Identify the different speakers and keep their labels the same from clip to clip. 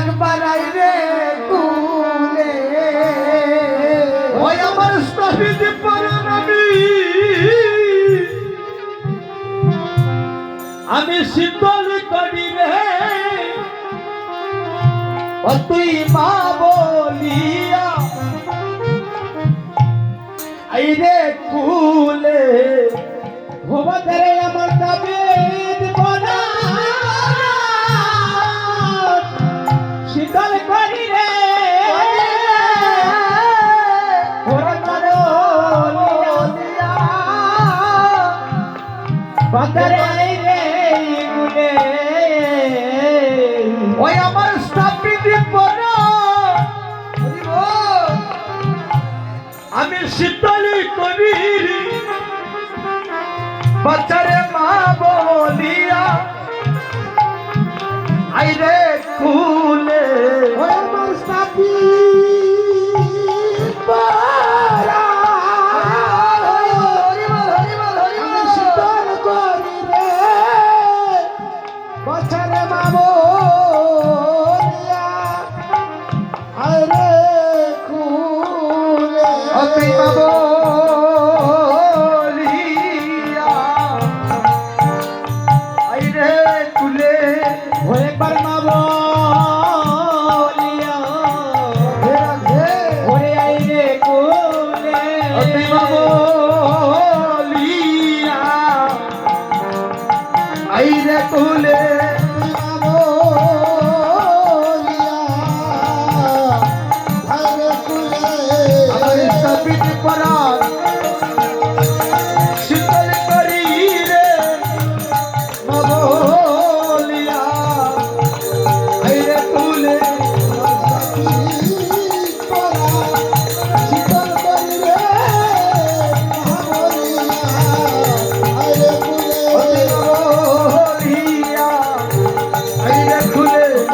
Speaker 1: একবার আইরে কুলে
Speaker 2: ওই আমার স্থাপিত পরাণ আমি শীতল করি রে
Speaker 1: ও তুই মা বলিয়া আইরে কুলে ভবতারে আমার তাবিদ বনা শীতল করি রে ভবতারে বলিয়া বাতারে আইরে কুলে
Speaker 2: ওই আমার স্থাপিত পরাণ আমি শীতল করি বাচ্চারে মা বলিয়া আইরে কুলে
Speaker 1: ওই আমার সাথী পারা আমি শীতল করি রে বছরে মামলিয়া আরে কুলে
Speaker 2: অতি মা বলিয়া আইরে কুলে
Speaker 1: একবার মামলিয়া ওরে আইরে কুলে
Speaker 2: অতি মা বলিয়া আইরে কুলে আমার স্থাপিত পরাণ শীতল করি রে মা বলিয়া আইরে কুলে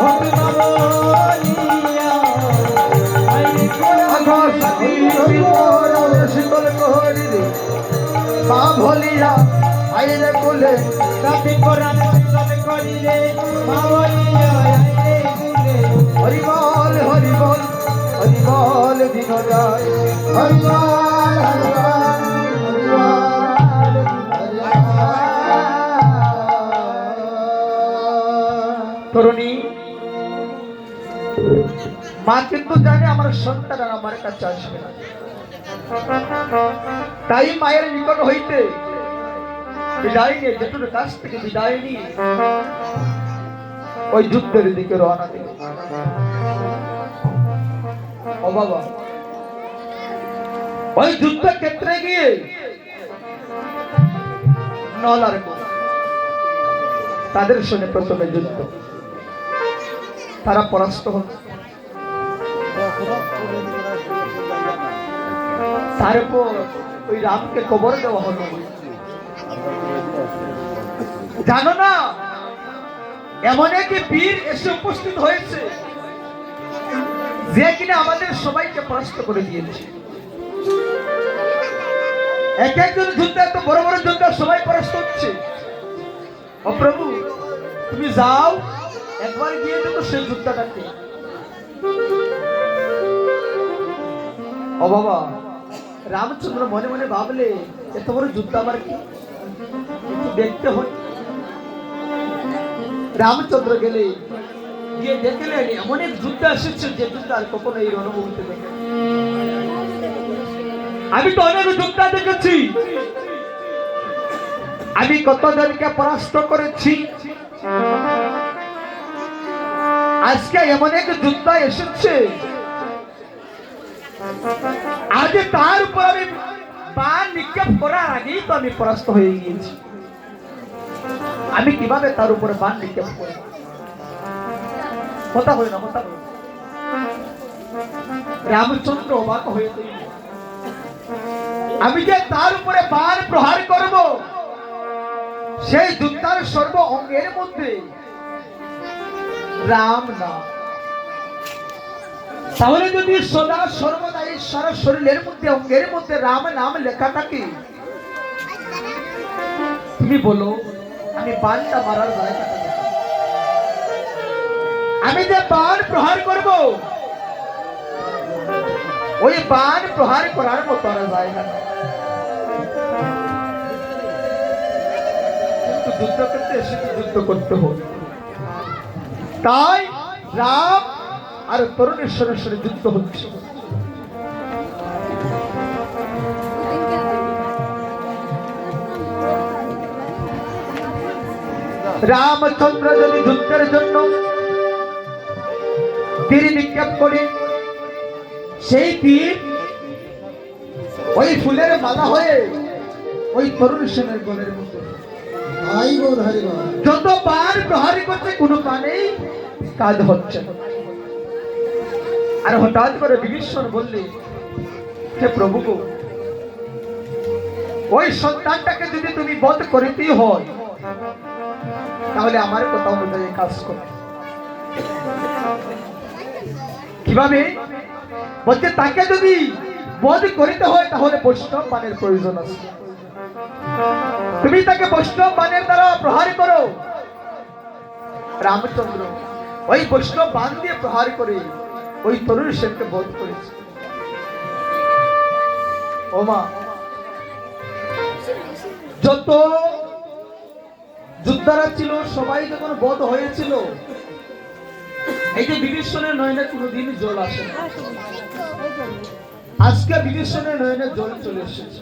Speaker 2: অতি মা বলিয়া আইরে কুলে শীতল করি রে মা ভলিয়া আইরে কুলে হরিবল হরিবল হরিবল দিন যায় তরুণী মা কিন্তু জানে আমার সন্তান আর আমার কাছে আসবে না, তাই মায়ের নিকট হইতে বিদায় নিয়ে জেঠুর কাছ থেকে বিদায় নিয়ে ওই যুদ্ধের দিকে রওনা দিল। ও বাবা, ওই যুদ্ধ ক্ষেত্রে গিয়ে নল আর গোপ তাদের সঙ্গে প্রথমে যুদ্ধ, তারা পরাস্ত হল। তারপর ওই রামকে কবর দেওয়া হলো। জানো না, এমন এক বীর এসে উপস্থিত হয়েছে যে কিনা আমাদের সবাইকে পরাস্ত করে দিয়েছে। এক একজন যুদ্ধে, এত বড় বড় যুদ্ধ সবাই পরাস্ত হচ্ছে। ও প্রভু, তুমি যাও একবার গিয়ে দেখো সেই যুদ্ধটাকে। ও বাবা, রামচন্দ্র মনে মনে ভাবলে এত বড় যুদ্ধ আমার কি একটু দেখতে হয়। রামচন্দ্র গেলে গিয়ে দেখলেন এমন এক যুদ্ধ এসেছে যে যুদ্ধ আর কখনো এই রণভূমিতে দেখে। আমি তো অনেক যুদ্ধ দেখেছি, আমি কতজনকে পরাস্ত করেছি। আজকে এমন এক যুদ্ধ এসেছে, আজ তার উপর আমি বাণ নিক্ষেপ করার আগেই তো আমি পরাস্ত হয়ে গিয়েছি। আমি কিভাবে তার উপরে বাণ নিক্ষেপ করব? কথা হয় না, কথা হয়। রামচন্দ্র অবাক হয়ে গেল, আমি যে তার উপরে বাণ প্রহার করব, সেই যুদ্ধার সর্ব অঙ্গের মধ্যে রাম নাম। তাহলে যদি সদা সর্বদা এই সারা শরীরের মধ্যে অঙ্গের মধ্যে রাম নাম লেখা থাকে, তুমি বলো আমি বাণটা মারার জায়গাটা আমি যে বাণ প্রহার করব, ওই বাণ প্রহার করার মতো আর জায়গা নেই। কিন্তু যুদ্ধ করতে এসেছে, যুদ্ধ করতে হবে। তাই রাম আর তরুণেশ্বরের সাথে যুদ্ধ হচ্ছে। রামচন্দ্র যদি যুদ্ধের জন্য তীর নিক্ষেপ করে, সেই তীর ওই ফুলের মালা হয়ে ওই তরুণ সেনের গলের মধ্যে যত বার প্রহারী করছে, কোনো কানেই কাজ হচ্ছে না। আর হঠাৎ করে বিভীষণ বললে, হে প্রভু গো, ওই সন্তানটাকে যদি তুমি বধ করিতেই হয়, তাহলে আমার কথা অনুযায়ী কাজ করো। কিভাবে? বলছে তাকে যদি বধ করিতে হয়, তাহলে বৈষ্ণব বাণের প্রয়োজন আছে। তুমি তাকে বৈষ্ণব বাণের দ্বারা প্রহার করো। রামচন্দ্র ওই বৈষ্ণব বাণ দিয়ে প্রহার করে ওই তরুণ সেনকে বধ করেছে। ও মা, যত যোদ্ধারা ছিল সবাই যখন বধ হয়েছিল, এই যে বিভীষণের নয়নে কোনোদিন জল আসে না। আজকে বিভীষণের নয়নে জল চলে এসেছে।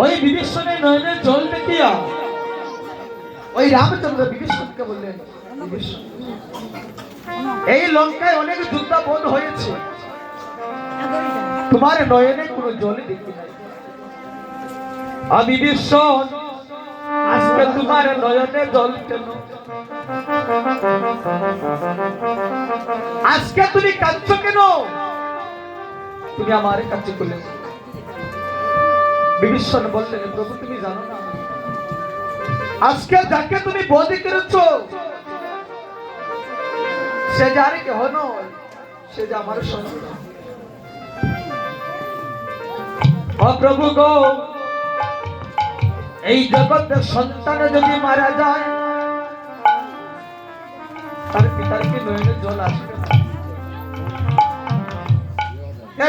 Speaker 2: ওই বিভীষণের নয়নে জল দেখিয়া ওই রামচন্দ্র বিভীষণকে বললেন, বিভীষণ, এই লঙ্কায় অনেক যোদ্ধা বধ হয়েছে, তোমার নয়নে কোনো জলই দেখি নাই। বিভীষণ, আজকে তোমার নয়নে জল কেন? আজকে তুমি কাঁদছো কেন? তুমি আমার কাছে বলে। বিভীষণ বললেন, প্রভু তুমি জানো না, আজকে যাকে তুমি বধ করেছ সে যার কেহ নয়, সে যে আমার সন্তান। প্রভু গো, এই জগতের সন্তান যদি মারা যায়, তার পিতার কি নয়নে জল আসবে?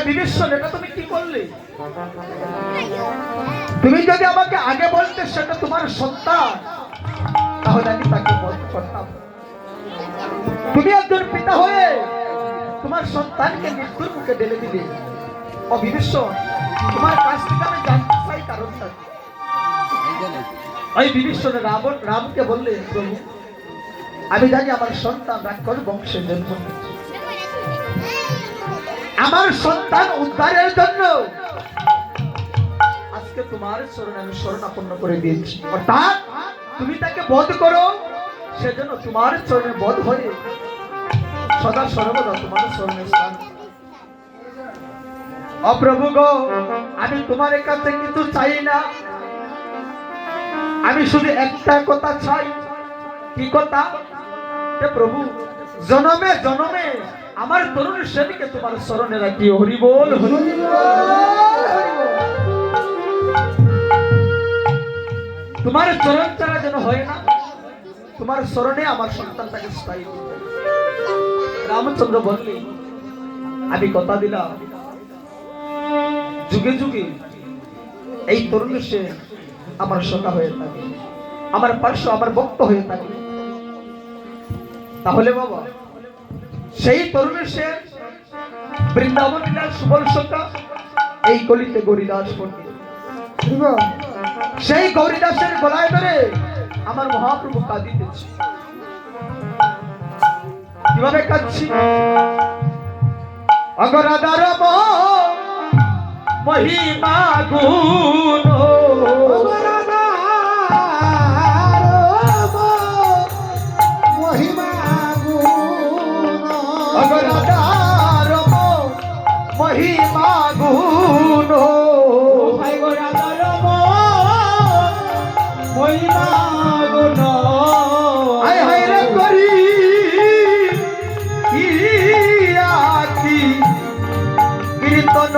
Speaker 2: বিভীষণ, এটা তুমি কি করলে? তুমি যদি আমাকে আগে বলতে সেটা তোমার সন্তান, তাহলে আমি তাকে বধ করতাম। তুমি একজন পিতা হয়ে তোমার সন্তানকে মৃত্যুর মুখে ঢেলে দিলে। বিভীষণ, তোমার কাছ থেকে আমি জানতে চাই কারণটা। ওই বিভীষণ রামকে বললেন, প্রভু আমি জানি আমার সন্তান রাক্ষস বংশে জন্ম নিয়েছে, আমার সন্তান উদ্ধারের জন্য আজকে তোমার চরণে আমি শরণাপন্ন করে দিয়েছি। অর্থাৎ তুমি তাকে বধ করো, সেজন্য তোমার চরণে বধ হয়ে সদা সর্বদা তোমার চরণে স্থান। প্রভু গো, আমি তোমার কাছে কিছু চাই না, আমি শুধু একটা কথা চাই। কি কথা? প্রভু, জনমে জনমে আমার তরুণ সেনকে তোমার চরণে রাখি। হরি বল, হরি বল। তোমার চরণ ছাড়া যেন হয় না, তোমার চরণে আমার সন্তানটাকে স্থায়ী। রামচন্দ্র বললেন, আমি কথা দিলাম, যুগে যুগে এই তরুণ সেন আমার সখা হয়ে থাকে, আমার পার্শ্ব, আমার ভক্ত হয়ে থাকে। তাহলে বাবা, সেই তরুণ সেন বৃন্দাবন লীলার সুবল সখা, এই কলিতে গৌরীদাস পণ্ডিত। সেই গৌরীদাসের গলায় ধরে আমার মহাপ্রভু কাঁদিতেছে। কিভাবে কাঁদছি? অগরাদার মহিমা গুণ,
Speaker 1: মহিমা গুণ,
Speaker 2: অগরাদার মহিমা গুণ,
Speaker 1: মহিমা গুণ,
Speaker 2: হায় হায় রে করি কি কীর্তন,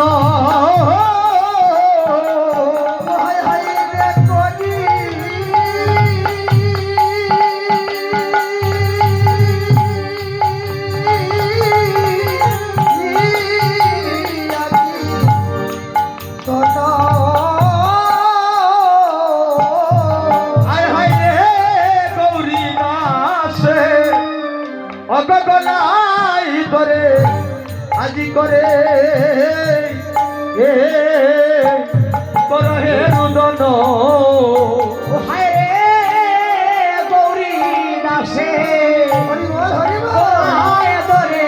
Speaker 1: হায় হায় রে করি
Speaker 2: অগগলাই করে আজি করে এ করহে রুদন
Speaker 1: ও হায় রে গৌরী দাসে
Speaker 2: হরি বল হরি বল
Speaker 1: হায় দরে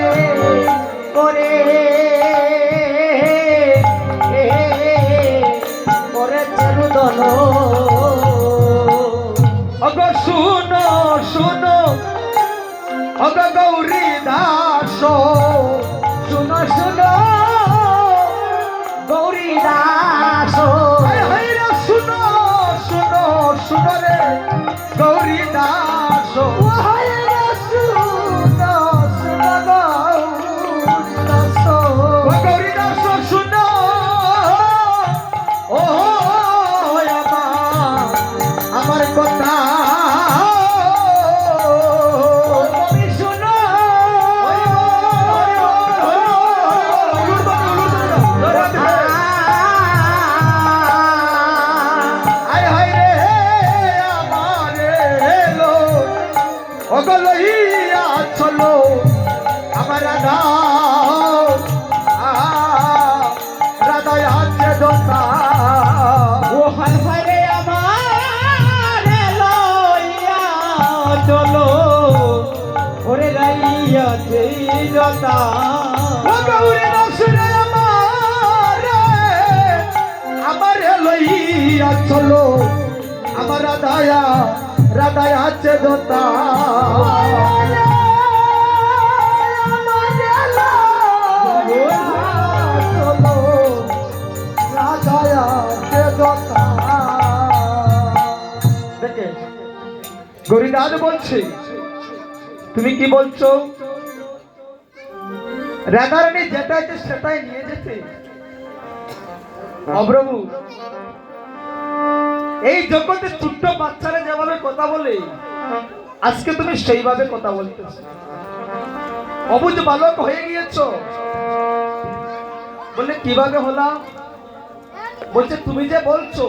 Speaker 1: করে করে চেরুদন
Speaker 2: অগ শুনো শুনো অগ গৌরী দাস
Speaker 1: শুনো শুনো গৌরী দাস
Speaker 2: হায় হায় রে শুনো শুনো শুনো রে গৌরী দাস
Speaker 1: ও হায় রে শুনো শুনো গৌরী দাস
Speaker 2: ও গৌরী দাস শুনো ও আমার কথা
Speaker 1: তুমি শুনো
Speaker 2: আয় হায় রে আমারে লো অগলইয়া চলো আমার নাও রাধায় আছে দোতা
Speaker 1: ও হায় হায় রে আমার লইয়া চলো ওরে গাইয়া যেই জতা
Speaker 2: ও গৌরী দাস রে আমারে লইয়া চলো আমার রাধায় আছে দোতা দেখে গরিদাদ বলছে তুমি কি বলছো রাধারানী যেটা আছে সেটাই নিয়ে যেতে অপ্রভু এই জগতে ছোট্ট বাচ্চারা যেভাবে কথা বলে আজকে তুমি সেইভাবে কথা বলতেছো অবুঝ বালক হয়ে গিয়েছো বলে কিভাবে হলাম বলছে তুমি যে বলছো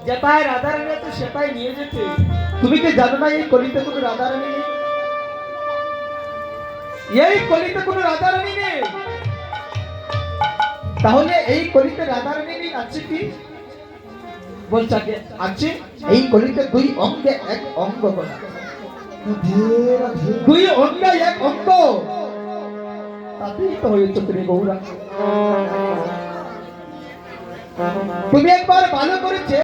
Speaker 2: যেটাই রাধারানী আছে সেটাই নিয়ে যেতে তুমি কি জানো না এই কলিতে কোনো রাধারানী নেই এই কলিতে কোনো রাধারানী নেই তাহলে এই কলিতে রাধারানী নেই আছে কি বলছে আছে এই কলিতে দুই অঙ্গে এক অঙ্গ বলা দুই অঙ্গে এক অঙ্গ তাতেই তো হয়েছে তুমি গৌরা তুমি একবার ভালো করেছে